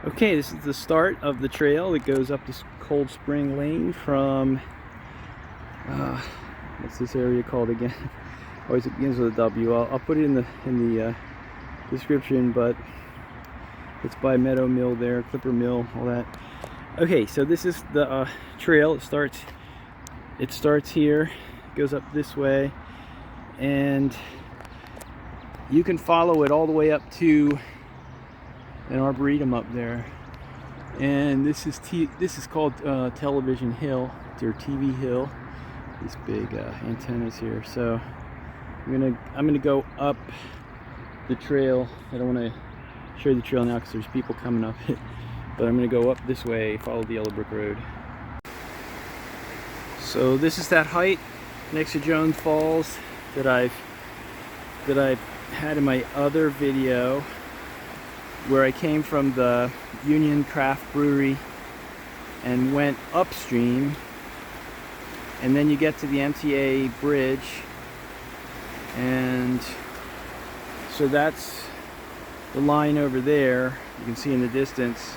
Okay, this is the start of the trail that goes up this Cold Spring Lane from, what's this area called again? Always it begins with a W. I'll put it in the description, but it's by Meadow Mill there, Clipper Mill, all that. Okay, so this is the trail. It starts here, goes up this way, and you can follow it all the way up to an arboretum up there, and this is called Television Hill, or TV Hill. These big antennas here. So I'm gonna go up the trail. I don't want to show you the trail now because there's people coming up it, but I'm gonna go up this way, follow the Yellow Brick Road. So this is that height next to Jones Falls that I've had in my other video, where I came from the Union Craft Brewery and went upstream, and then you get to the Mta Bridge, and so that's the line over there. You can see in the distance,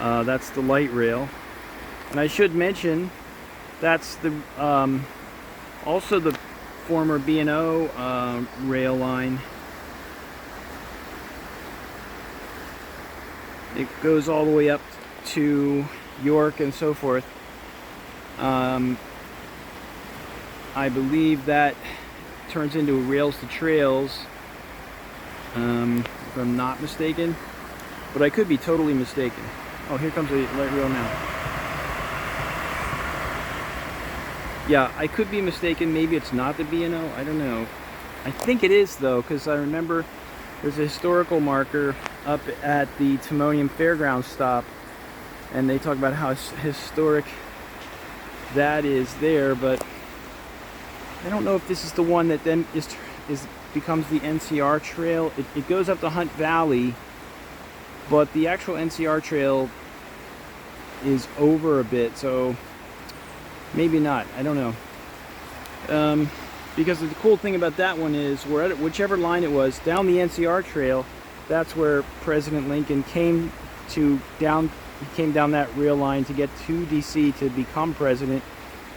that's the light rail. And I should mention that's the also the former B&O rail line. It goes all the way up to York and so forth. I believe that turns into rails to trails, if I'm not mistaken, but I could be totally mistaken. Oh, here comes the light rail now. Yeah, I could be mistaken. Maybe it's not the B&O. I don't know. I think it is though, because I remember there's a historical marker up at the Tourmaline Fairgrounds stop, and they talk about how historic that is there, but I don't know if this is the one that then becomes the NCR trail. It goes up to Hunt Valley, but the actual NCR trail is over a bit, so maybe not. I don't know. Because the cool thing about that one is, whichever line it was, down the NCR trail, that's where President Lincoln came down that rail line to get to DC to become president,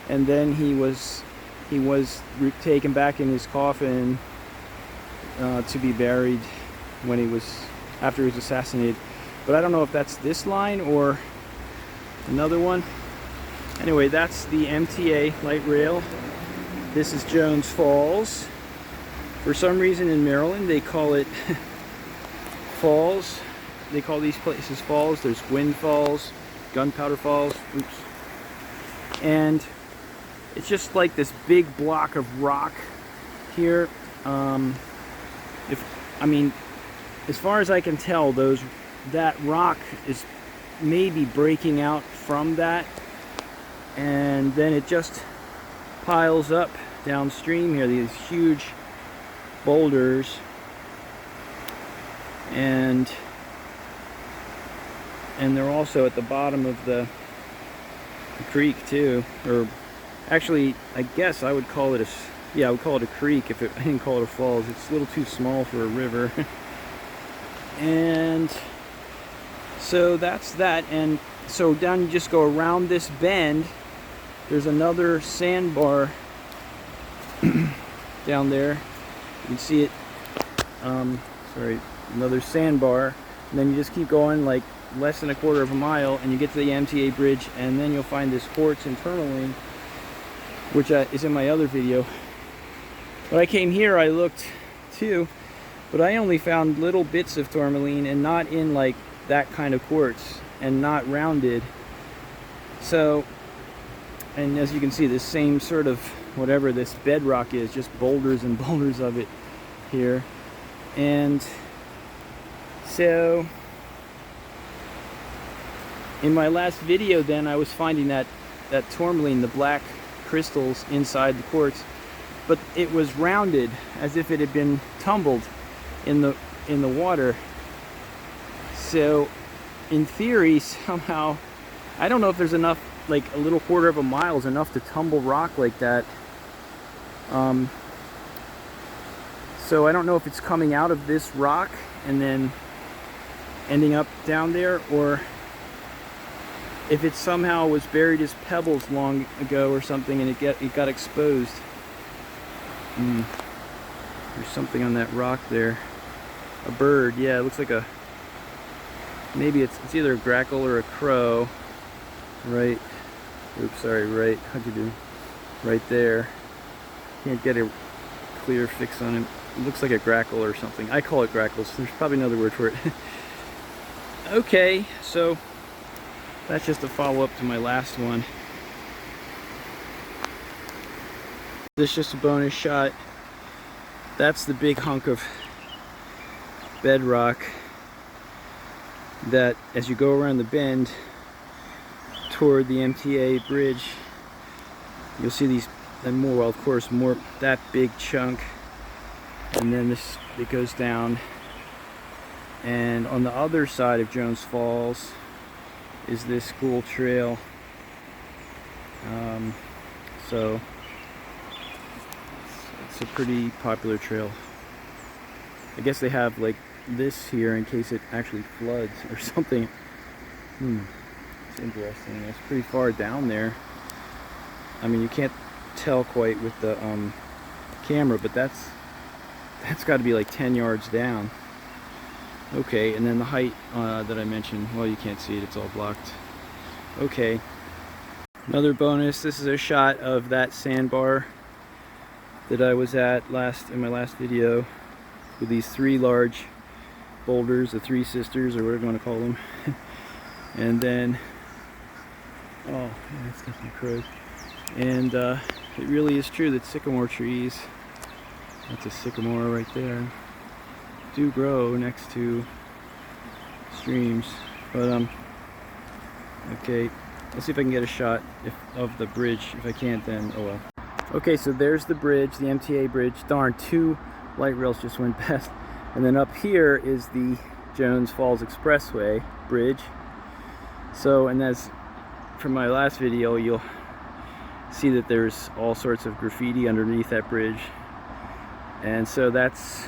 and then he was taken back in his coffin to be buried after he was assassinated. But I don't know if that's this line or another one. Anyway, that's the MTA light rail. This is Jones Falls. For some reason in Maryland they call it falls. They call these places falls. There's Wind Falls, Gunpowder Falls, oops. And it's just like this big block of rock here. As far as I can tell, that rock is maybe breaking out from that, and then it just piles up downstream here, these huge boulders, and they're also at the bottom of the creek too, or actually I guess I would call it a creek if I didn't call it a falls. It's a little too small for a river. And so that's that. And so down, you just go around this bend. There's another sandbar down there. You can see it. Another sandbar. And then you just keep going like less than a quarter of a mile, and you get to the Mta Bridge, and then you'll find this quartz in Tourmaline, which is in my other video. When I came here, I looked too, but I only found little bits of tourmaline, and not in like that kind of quartz, and not rounded. So, and as you can see, this same sort of whatever this bedrock is, just boulders and boulders of it here. And so in my last video then, I was finding that tourmaline, the black crystals inside the quartz, but it was rounded as if it had been tumbled in the water. So in theory, somehow, I don't know if there's enough, like a little quarter of a mile is enough to tumble rock like that. So I don't know if it's coming out of this rock and then ending up down there, or if it somehow was buried as pebbles long ago or something and it got exposed. There's something on that rock there. A bird, yeah, it looks like maybe it's either a grackle or a crow. Right, oops, sorry, right, how'd you do? Right there. Can't get a clear fix on it. It looks like a grackle or something. I call it grackles. There's probably another word for it. Okay, so that's just a follow-up to my last one. This is just a bonus shot. That's the big hunk of bedrock that, as you go around the bend toward the Mta Bridge, you'll see these, and more, well, of course, more, that big chunk, and then it goes down. And on the other side of Jones Falls is this school trail. So it's a pretty popular trail. I guess they have like this here in case it actually floods or something. It's interesting. It's pretty far down there. I mean, you can't tell quite with the camera, but that's got to be like 10 yards down. Okay, and then the height that I mentioned, well, you can't see it, it's all blocked. Okay, another bonus, this is a shot of that sandbar that I was at in my last video, with these three large boulders, the Three Sisters, or whatever you want to call them. And then, oh, yeah, it's definitely crows. And it really is true that sycamore trees, that's a sycamore right there, do grow next to streams. But okay, let's see if I can get a shot of the bridge. If I can't, then oh well. Okay, so there's the bridge, the Mta Bridge. Darn, 2 light rails just went past. And then up here is the Jones Falls Expressway bridge. So, and as from my last video, you'll see that there's all sorts of graffiti underneath that bridge. And so that's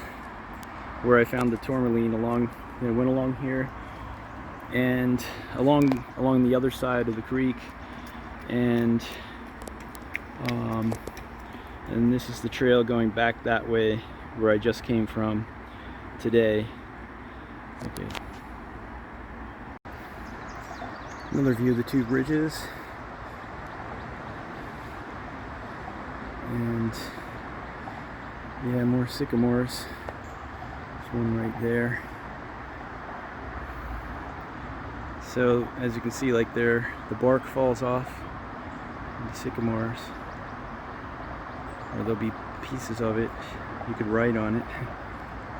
where I found the Tourmaline. It went along here and along the other side of the creek, and this is the trail going back that way where I just came from today. Okay, another view of the 2 bridges, and yeah, more sycamores. One right there. So as you can see, like the bark falls off the sycamores, or there'll be pieces of it. You could write on it,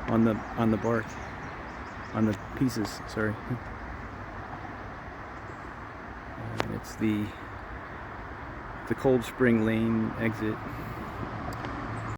on the bark, on the pieces. Sorry. It's the Cold Spring Lane exit.